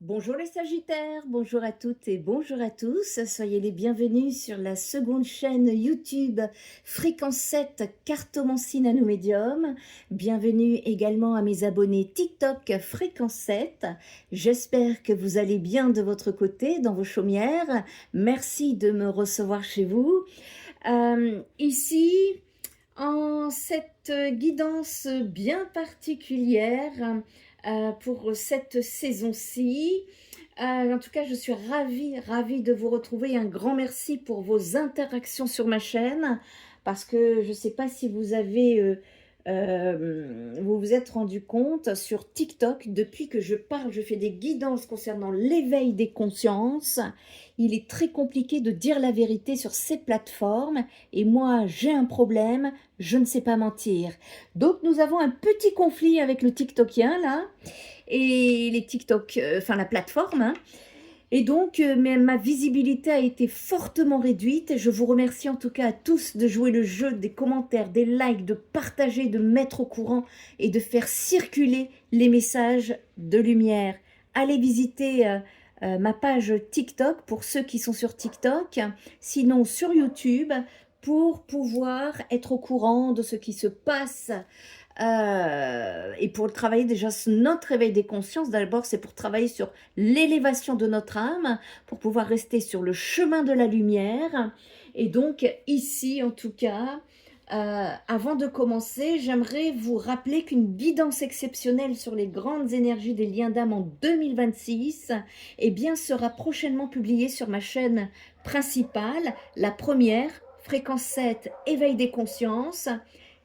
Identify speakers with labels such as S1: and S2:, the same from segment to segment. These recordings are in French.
S1: Bonjour les Sagittaires, bonjour à toutes et bonjour à tous. Soyez les bienvenus sur la seconde chaîne YouTube Fréquence 7 Cartomancie Nanomédium. Bienvenue également à mes abonnés TikTok Fréquence 7. J'espère que vous allez bien de votre côté, dans vos chaumières. Merci de me recevoir chez vous. Ici, en cette guidance bien particulière, pour cette saison-ci. En tout cas, je suis ravie de vous retrouver. Un grand merci pour vos interactions sur ma chaîne, parce que je ne sais pas si vous avez, vous vous êtes rendu compte sur TikTok, depuis que je parle, je fais des guidances concernant l'éveil des consciences. Il est très compliqué de dire la vérité sur ces plateformes, et moi, j'ai un problème, je ne sais pas mentir. Donc, nous avons un petit conflit avec le TikTokien, là, et les TikTok, enfin la plateforme, hein. Et donc, ma visibilité a été fortement réduite. Je vous remercie en tout cas à tous de jouer le jeu des commentaires, des likes, de partager, de mettre au courant et de faire circuler les messages de lumière. Allez visiter ma page TikTok pour ceux qui sont sur TikTok, sinon sur YouTube, pour pouvoir être au courant de ce qui se passe. Et pour travailler déjà sur notre éveil des consciences, d'abord c'est pour travailler sur l'élévation de notre âme, pour pouvoir rester sur le chemin de la lumière. Et donc ici en tout cas, avant de commencer, j'aimerais vous rappeler qu'une guidance exceptionnelle sur les grandes énergies des liens d'âme en 2026 eh bien, sera prochainement publiée sur ma chaîne principale, la première, Fréquence 7, Éveil des consciences.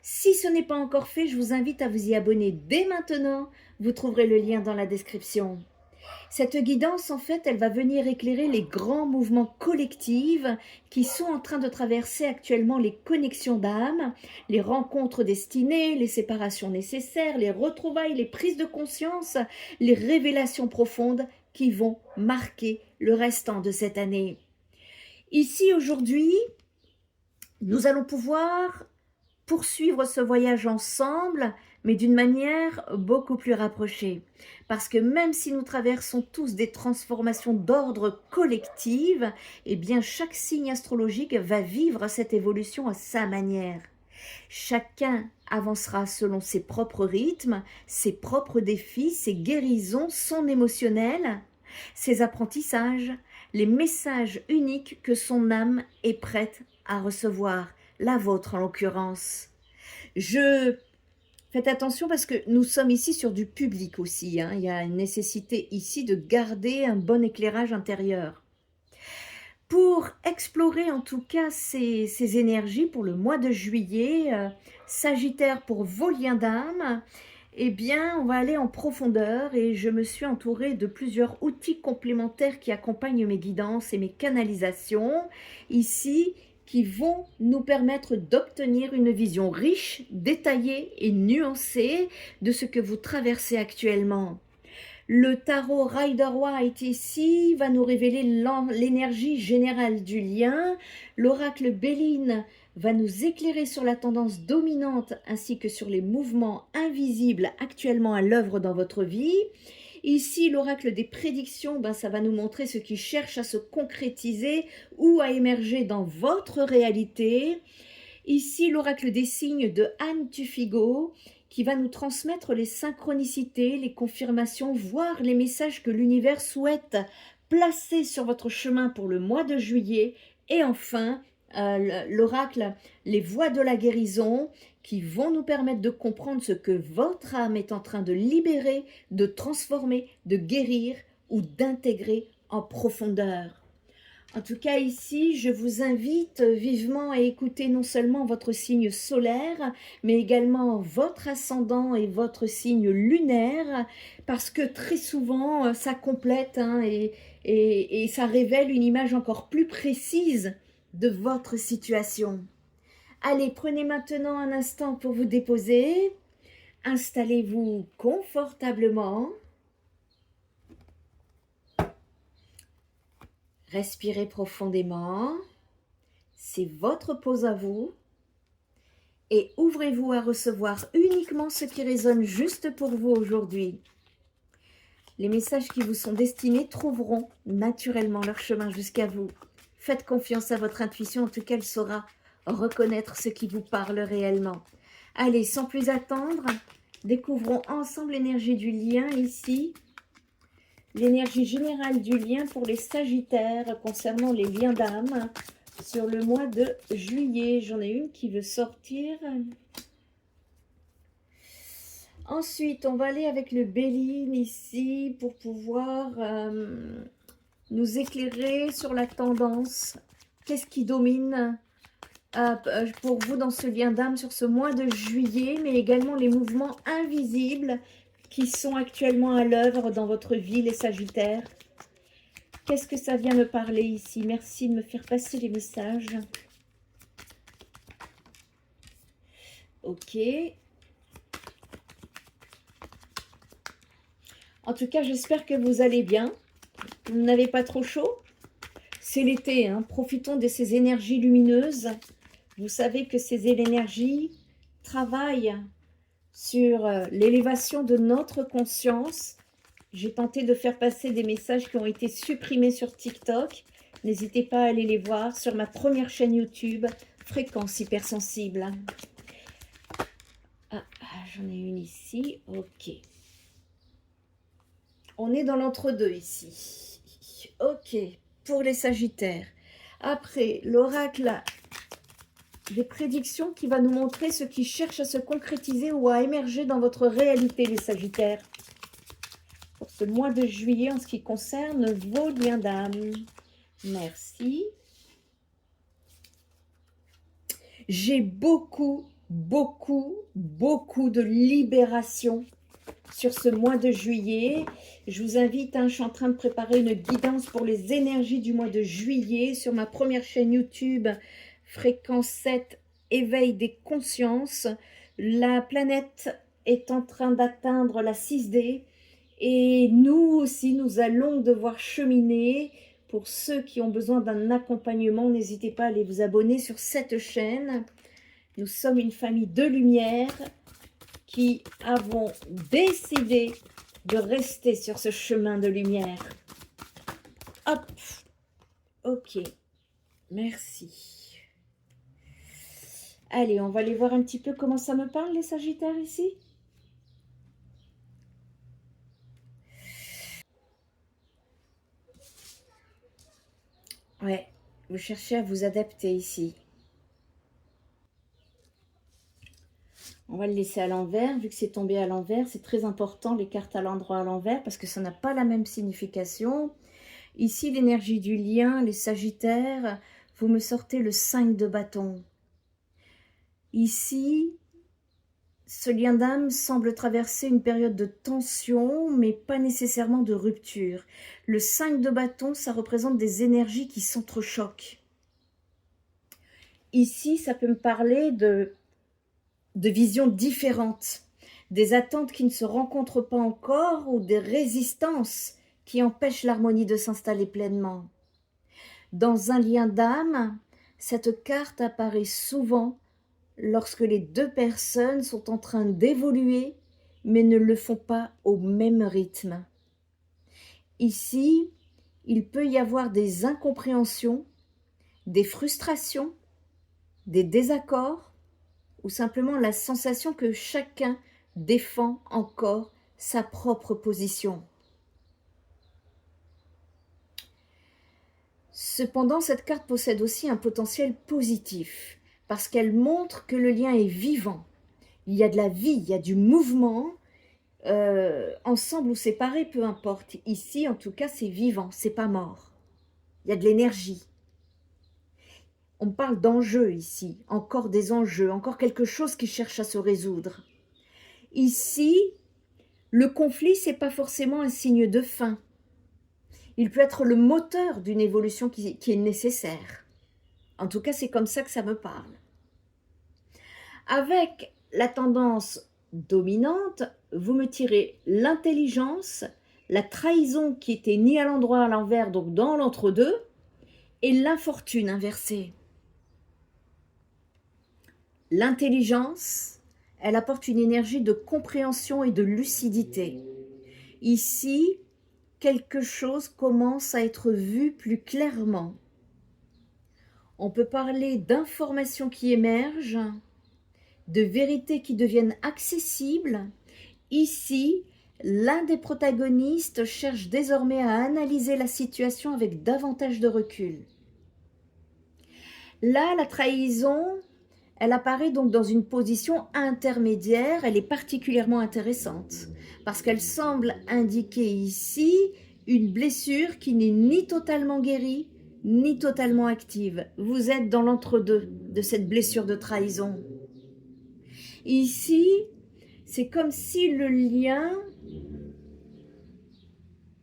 S1: Si ce n'est pas encore fait, je vous invite à vous y abonner dès maintenant. Vous trouverez le lien dans la description. Cette guidance, en fait, elle va venir éclairer les grands mouvements collectifs qui sont en train de traverser actuellement les connexions d'âme, les rencontres destinées, les séparations nécessaires, les retrouvailles, les prises de conscience, les révélations profondes qui vont marquer le restant de cette année. Ici, aujourd'hui, nous allons pouvoir poursuivre ce voyage ensemble, mais d'une manière beaucoup plus rapprochée. Parce que même si nous traversons tous des transformations d'ordre collectif, eh bien chaque signe astrologique va vivre cette évolution à sa manière. Chacun avancera selon ses propres rythmes, ses propres défis, ses guérisons, son émotionnel, ses apprentissages, les messages uniques que son âme est prête à recevoir, la vôtre en l'occurrence. Faites attention parce que nous sommes ici sur du public aussi, hein. Il y a une nécessité ici de garder un bon éclairage intérieur. Pour explorer en tout cas ces énergies pour le mois de juillet, Sagittaire pour vos liens d'âme, eh bien on va aller en profondeur et je me suis entourée de plusieurs outils complémentaires qui accompagnent mes guidances et mes canalisations ici, qui vont nous permettre d'obtenir une vision riche, détaillée et nuancée de ce que vous traversez actuellement. Le tarot Rider-Waite ici va nous révéler l'énergie générale du lien. L'oracle Béline va nous éclairer sur la tendance dominante ainsi que sur les mouvements invisibles actuellement à l'œuvre dans votre vie. Ici, l'oracle des prédictions, ça va nous montrer ce qui cherche à se concrétiser ou à émerger dans votre réalité. Ici, l'oracle des signes de Anne Tufigo, qui va nous transmettre les synchronicités, les confirmations, voire les messages que l'univers souhaite placer sur votre chemin pour le mois de juillet. Et enfin, l'oracle, les voies de la guérison, qui vont nous permettre de comprendre ce que votre âme est en train de libérer, de transformer, de guérir ou d'intégrer en profondeur. En tout cas, ici, je vous invite vivement à écouter non seulement votre signe solaire, mais également votre ascendant et votre signe lunaire, parce que très souvent, ça complète, hein, et ça révèle une image encore plus précise de votre situation. Allez, prenez maintenant un instant pour vous déposer. Installez-vous confortablement. Respirez profondément, c'est votre pause à vous et ouvrez-vous à recevoir uniquement ce qui résonne juste pour vous aujourd'hui. Les messages qui vous sont destinés trouveront naturellement leur chemin jusqu'à vous. Faites confiance à votre intuition, en tout cas elle saura reconnaître ce qui vous parle réellement. Allez, sans plus attendre, découvrons ensemble l'énergie du lien ici. L'énergie générale du lien pour les Sagittaires concernant les liens d'âme sur le mois de juillet. J'en ai une qui veut sortir. Ensuite, on va aller avec le Béline ici pour pouvoir nous éclairer sur la tendance. Qu'est-ce qui domine pour vous dans ce lien d'âme sur ce mois de juillet, mais également les mouvements invisibles qui sont actuellement à l'œuvre dans votre vie, les Sagittaires. Qu'est-ce que ça vient me parler ici? Merci de me faire passer les messages. Ok. En tout cas, j'espère que vous allez bien. Vous n'avez pas trop chaud? C'est l'été, hein. Profitons de ces énergies lumineuses. Vous savez que ces énergies travaillent sur l'élévation de notre conscience. J'ai tenté de faire passer des messages qui ont été supprimés sur TikTok. N'hésitez pas à aller les voir sur ma première chaîne YouTube, Fréquence Hypersensible. J'en ai une ici. Ok. On est dans l'entre-deux ici. Ok. Pour les Sagittaires. Après, l'oracle des prédictions qui va nous montrer ce qui cherche à se concrétiser ou à émerger dans votre réalité, les Sagittaires. Pour ce mois de juillet en ce qui concerne vos liens d'âme. Merci. J'ai beaucoup de libération sur ce mois de juillet. Je vous invite, je suis en train de préparer une guidance pour les énergies du mois de juillet sur ma première chaîne YouTube, Fréquence 7, éveil des consciences. La planète est en train d'atteindre la 6D et nous aussi, nous allons devoir cheminer. Pour ceux qui ont besoin d'un accompagnement, n'hésitez pas à aller vous abonner sur cette chaîne. Nous sommes une famille de lumière qui avons décidé de rester sur ce chemin de lumière. Hop, ok, merci. Allez, on va aller voir un petit peu comment ça me parle, les Sagittaires, ici. Ouais, vous cherchez à vous adapter ici. On va le laisser à l'envers, vu que c'est tombé à l'envers. C'est très important, les cartes à l'endroit à l'envers, parce que ça n'a pas la même signification. Ici, l'énergie du lien, les Sagittaires, vous me sortez le 5 de bâton. Ici, ce lien d'âme semble traverser une période de tension, mais pas nécessairement de rupture. Le 5 de bâton, ça représente des énergies qui s'entrechoquent. Ici, ça peut me parler de visions différentes, des attentes qui ne se rencontrent pas encore ou des résistances qui empêchent l'harmonie de s'installer pleinement. Dans un lien d'âme, cette carte apparaît souvent lorsque les deux personnes sont en train d'évoluer, mais ne le font pas au même rythme. Ici, il peut y avoir des incompréhensions, des frustrations, des désaccords, ou simplement la sensation que chacun défend encore sa propre position. Cependant, cette carte possède aussi un potentiel positif, parce qu'elle montre que le lien est vivant. Il y a de la vie, il y a du mouvement, ensemble ou séparés, peu importe. Ici, en tout cas, c'est vivant, c'est pas mort. Il y a de l'énergie. On parle d'enjeux ici, encore des enjeux, encore quelque chose qui cherche à se résoudre. Ici, le conflit, ce n'est pas forcément un signe de fin. Il peut être le moteur d'une évolution qui est nécessaire. En tout cas, c'est comme ça que ça me parle. Avec la tendance dominante, vous me tirez l'intelligence, la trahison qui était ni à l'endroit à l'envers, donc dans l'entre-deux, et l'infortune inversée. L'intelligence, elle apporte une énergie de compréhension et de lucidité. Ici, quelque chose commence à être vu plus clairement. On peut parler d'informations qui émergent, de vérités qui deviennent accessibles. Ici, l'un des protagonistes cherche désormais à analyser la situation avec davantage de recul. Là, la trahison, elle apparaît donc dans une position intermédiaire. Elle est particulièrement intéressante parce qu'elle semble indiquer ici une blessure qui n'est ni totalement guérie, ni totalement active. Vous êtes dans l'entre-deux de cette blessure de trahison. Ici, c'est comme si le lien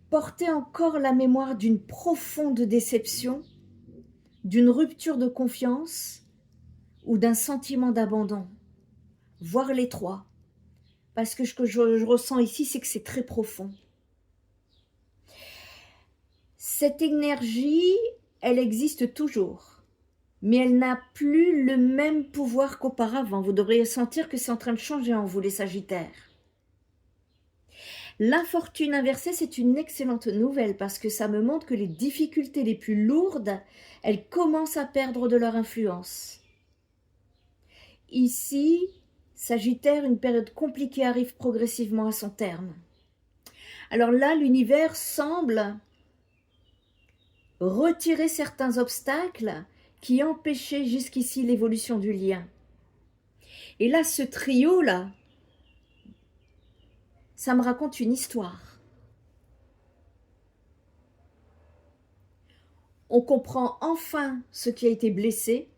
S1: portait encore la mémoire d'une profonde déception, d'une rupture de confiance ou d'un sentiment d'abandon, voire les trois. Parce que ce que je ressens ici, c'est que c'est très profond. Cette énergie, elle existe toujours, mais elle n'a plus le même pouvoir qu'auparavant. Vous devriez sentir que c'est en train de changer en vous, les Sagittaires. L'infortune inversée, c'est une excellente nouvelle parce que ça me montre que les difficultés les plus lourdes, elles commencent à perdre de leur influence. Ici, Sagittaire, une période compliquée arrive progressivement à son terme. Alors là, l'univers semble retirer certains obstacles qui empêchaient jusqu'ici l'évolution du lien. Et là, ce trio-là, ça me raconte une histoire. On comprend enfin ce qui a été blessé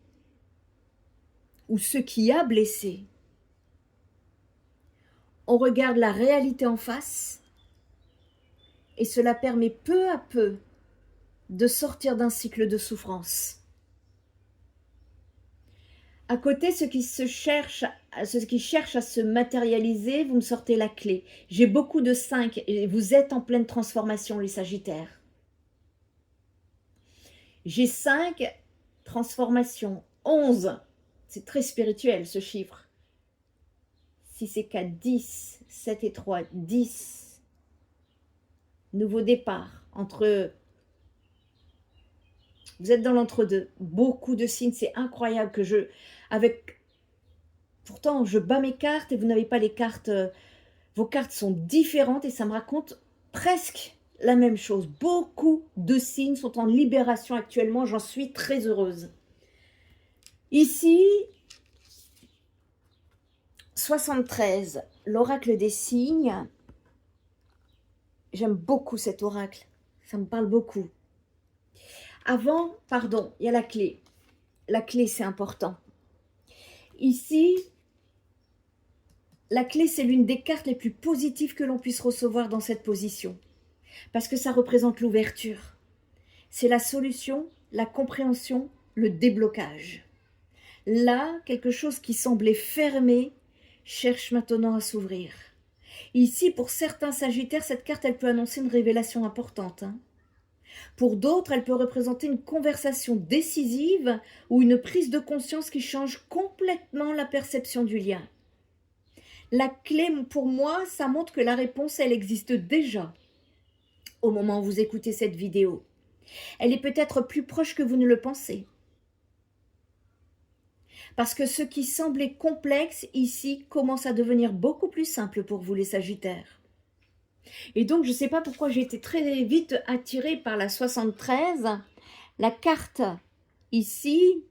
S1: ou ce qui a blessé. On regarde la réalité en face et cela permet peu à peu de sortir d'un cycle de souffrance. À côté, ce qui cherche à se matérialiser, vous me sortez la clé. J'ai beaucoup de 5 et vous êtes en pleine transformation, les Sagittaires. J'ai 5 transformations, 11. C'est très spirituel ce chiffre. 6 et 4, 10, 7 et 3, 10. Nouveau départ entre... Vous êtes dans l'entre-deux. Beaucoup de signes, c'est incroyable que je... Pourtant, je bats mes cartes et vous n'avez pas les cartes... Vos cartes sont différentes et ça me raconte presque la même chose. Beaucoup de signes sont en libération actuellement. J'en suis très heureuse. Ici, 73, l'oracle des signes. J'aime beaucoup cet oracle. Ça me parle beaucoup. Avant, pardon, il y a la clé. La clé, c'est important. Ici, la clé, c'est l'une des cartes les plus positives que l'on puisse recevoir dans cette position. Parce que ça représente l'ouverture. C'est la solution, la compréhension, le déblocage. Là, quelque chose qui semblait fermé cherche maintenant à s'ouvrir. Ici, pour certains Sagittaires, cette carte, elle peut annoncer une révélation importante. Pour d'autres, elle peut représenter une conversation décisive ou une prise de conscience qui change complètement la perception du lien. La clé, pour moi, ça montre que la réponse, elle existe déjà au moment où vous écoutez cette vidéo. Elle est peut-être plus proche que vous ne le pensez. Parce que ce qui semblait complexe ici commence à devenir beaucoup plus simple pour vous, les Sagittaires. Et donc, je ne sais pas pourquoi j'ai été très vite attirée par la 73. La carte ici,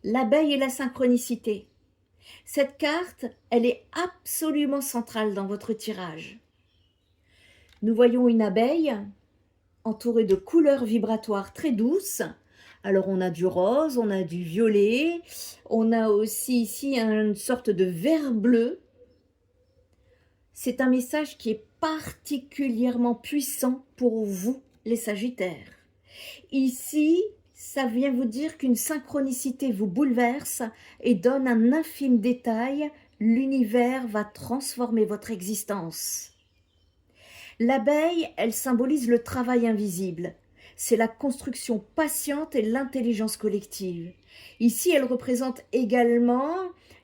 S1: l'abeille et la synchronicité. Cette carte, elle est absolument centrale dans votre tirage. Nous voyons une abeille entourée de couleurs vibratoires très douces. Alors, on a du rose, on a du violet, on a aussi ici une sorte de vert bleu. C'est un message qui est particulièrement puissant pour vous, les Sagittaires. Ici, ça vient vous dire qu'une synchronicité vous bouleverse et donne un infime détail. L'univers va transformer votre existence. L'abeille, elle symbolise le travail invisible. C'est la construction patiente et l'intelligence collective. Ici, elle représente également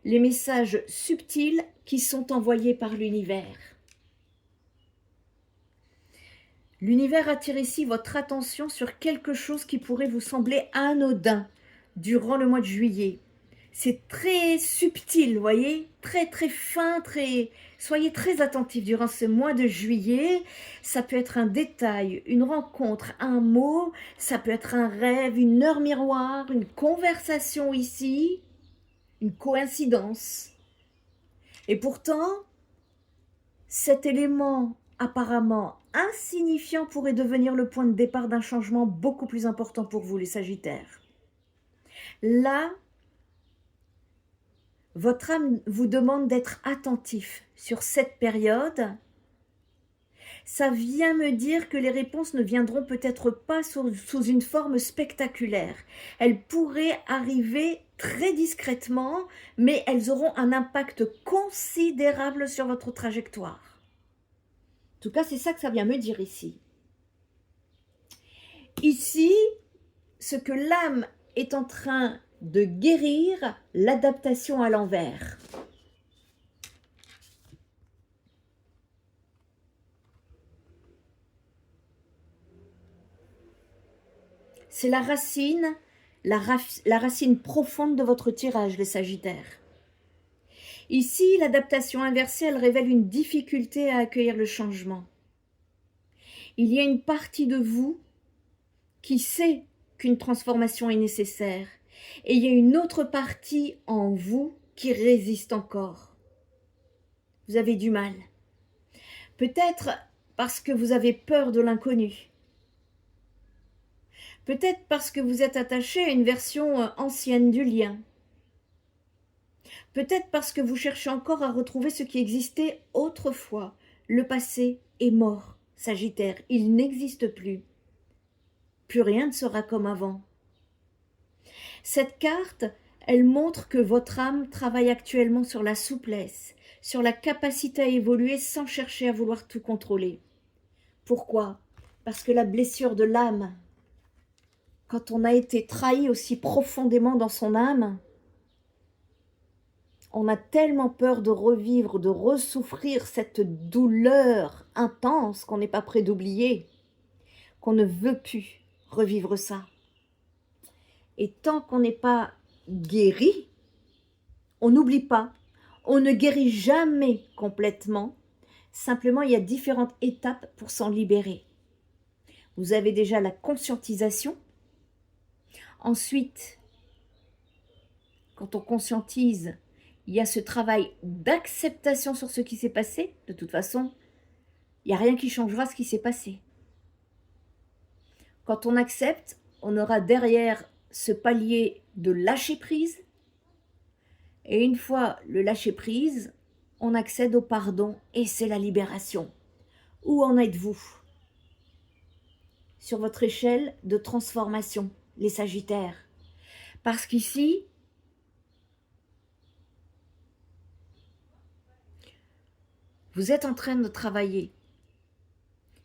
S1: les messages subtils qui sont envoyés par l'univers. L'univers attire ici votre attention sur quelque chose qui pourrait vous sembler anodin durant le mois de juillet. C'est très subtil, voyez, très très fin, très. Soyez très attentifs durant ce mois de juillet. Ça peut être un détail, une rencontre, un mot, ça peut être un rêve, une heure miroir, une conversation ici, une coïncidence. Et pourtant, cet élément apparemment insignifiant pourrait devenir le point de départ d'un changement beaucoup plus important pour vous, les Sagittaires. Là, votre âme vous demande d'être attentif sur cette période. Ça vient me dire que les réponses ne viendront peut-être pas sous une forme spectaculaire. Elles pourraient arriver très discrètement, mais elles auront un impact considérable sur votre trajectoire. En tout cas, c'est ça que ça vient me dire ici. Ici, ce que l'âme est en train de guérir, l'adaptation à l'envers. C'est la racine, la racine profonde de votre tirage, les Sagittaires. Ici, l'adaptation inversée, elle révèle une difficulté à accueillir le changement. Il y a une partie de vous qui sait qu'une transformation est nécessaire, et il y a une autre partie en vous qui résiste encore. Vous avez du mal. Peut-être parce que vous avez peur de l'inconnu. Peut-être parce que vous êtes attaché à une version ancienne du lien. Peut-être parce que vous cherchez encore à retrouver ce qui existait autrefois. Le passé est mort, Sagittaire, il n'existe plus. Plus rien ne sera comme avant. Cette carte, elle montre que votre âme travaille actuellement sur la souplesse, sur la capacité à évoluer sans chercher à vouloir tout contrôler. Pourquoi? Parce que la blessure de l'âme, quand on a été trahi aussi profondément dans son âme, on a tellement peur de revivre, de ressouffrir cette douleur intense qu'on n'est pas prêt d'oublier, qu'on ne veut plus revivre ça. Et tant qu'on n'est pas guéri, on n'oublie pas, on ne guérit jamais complètement. Simplement, il y a différentes étapes pour s'en libérer. Vous avez déjà la conscientisation. Ensuite, quand on conscientise, il y a ce travail d'acceptation sur ce qui s'est passé. De toute façon, il n'y a rien qui changera ce qui s'est passé. Quand on accepte, on aura derrière ce palier de lâcher prise. Et une fois le lâcher prise, on accède au pardon et c'est la libération. Où en êtes-vous sur votre échelle de transformation, les Sagittaires? Parce qu'ici, vous êtes en train de travailler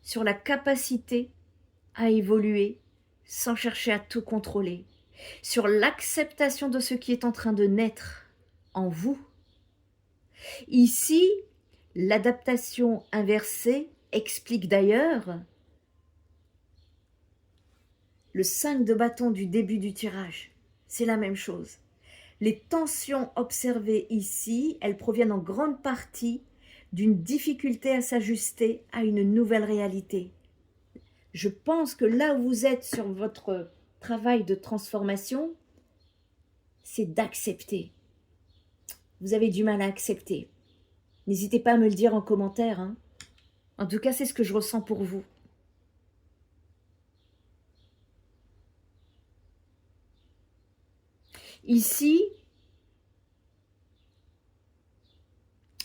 S1: sur la capacité à évoluer sans chercher à tout contrôler, sur l'acceptation de ce qui est en train de naître en vous. Ici, l'adaptation inversée explique d'ailleurs le 5 de bâton du début du tirage. C'est la même chose. Les tensions observées ici, elles proviennent en grande partie d'une difficulté à s'ajuster à une nouvelle réalité. Je pense que là où vous êtes sur votre travail de transformation, c'est d'accepter. Vous avez du mal à accepter. N'hésitez pas à me le dire en commentaire, hein. En tout cas, c'est ce que je ressens pour vous. Ici,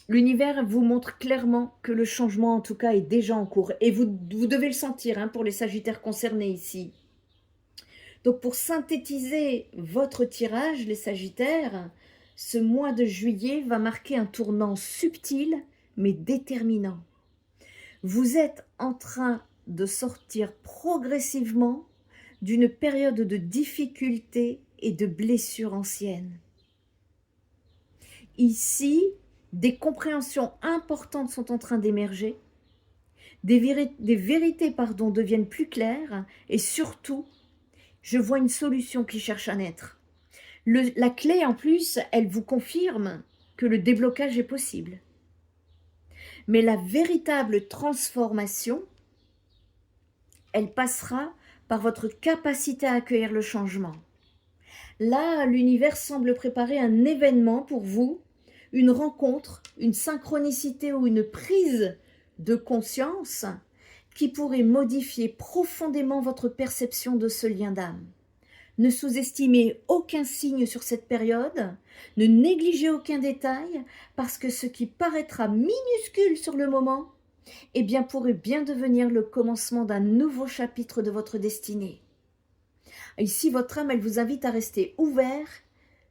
S1: l'univers vous montre clairement que le changement, en tout cas, est déjà en cours. Et vous devez le sentir, hein, pour les Sagittaires concernés ici. Donc, pour synthétiser votre tirage, les Sagittaires, ce mois de juillet va marquer un tournant subtil, mais déterminant. Vous êtes en train de sortir progressivement d'une période de difficulté et de blessures anciennes. Ici, des compréhensions importantes sont en train d'émerger, des vérités pardon, deviennent plus claires et surtout, je vois une solution qui cherche à naître. La clé en plus, elle vous confirme que le déblocage est possible. Mais la véritable transformation, elle passera par votre capacité à accueillir le changement. Là, l'univers semble préparer un événement pour vous, une rencontre, une synchronicité ou une prise de conscience qui pourrait modifier profondément votre perception de ce lien d'âme. Ne sous-estimez aucun signe sur cette période, ne négligez aucun détail, parce que ce qui paraîtra minuscule sur le moment, eh bien pourrait bien devenir le commencement d'un nouveau chapitre de votre destinée. Ici, votre âme, elle vous invite à rester ouvert,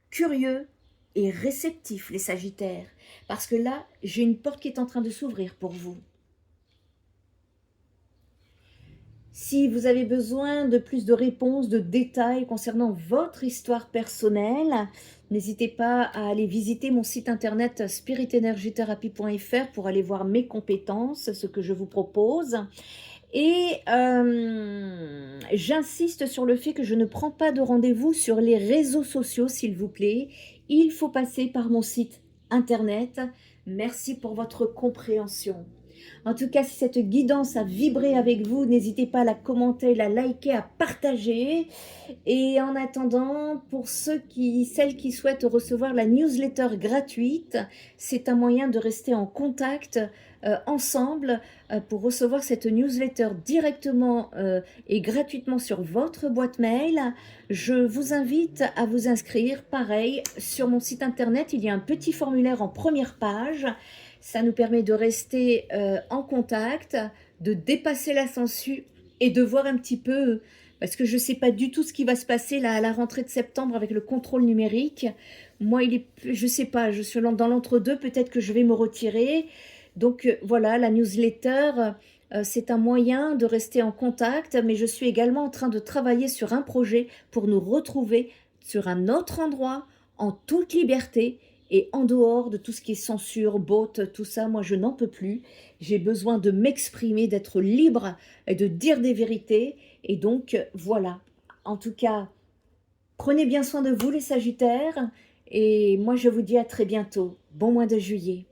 S1: curieux et réceptif, les Sagittaires, parce que là, j'ai une porte qui est en train de s'ouvrir pour vous. Si vous avez besoin de plus de réponses, de détails concernant votre histoire personnelle, n'hésitez pas à aller visiter mon site internet spiritenergitherapie.fr pour aller voir mes compétences, ce que je vous propose. Et j'insiste sur le fait que je ne prends pas de rendez-vous sur les réseaux sociaux, s'il vous plaît. Il faut passer par mon site internet. Merci pour votre compréhension. En tout cas, si cette guidance a vibré avec vous, n'hésitez pas à la commenter, la liker, à partager. Et en attendant, pour celles qui souhaitent recevoir la newsletter gratuite, c'est un moyen de rester en contact ensemble pour recevoir cette newsletter directement et gratuitement sur votre boîte mail. Je vous invite à vous inscrire. Pareil, sur mon site internet, il y a un petit formulaire en première page. Ça nous permet de rester en contact, de dépasser la censure et de voir un petit peu, parce que je ne sais pas du tout ce qui va se passer là à la rentrée de septembre avec le contrôle numérique. Moi, je ne sais pas, je suis dans l'entre-deux, peut-être que je vais me retirer. Donc voilà, la newsletter, c'est un moyen de rester en contact, mais je suis également en train de travailler sur un projet pour nous retrouver sur un autre endroit, en toute liberté, et en dehors de tout ce qui est censure, botte, tout ça, moi je n'en peux plus. J'ai besoin de m'exprimer, d'être libre et de dire des vérités. Et donc voilà, en tout cas, prenez bien soin de vous les Sagittaires. Et moi je vous dis à très bientôt. Bon mois de juillet.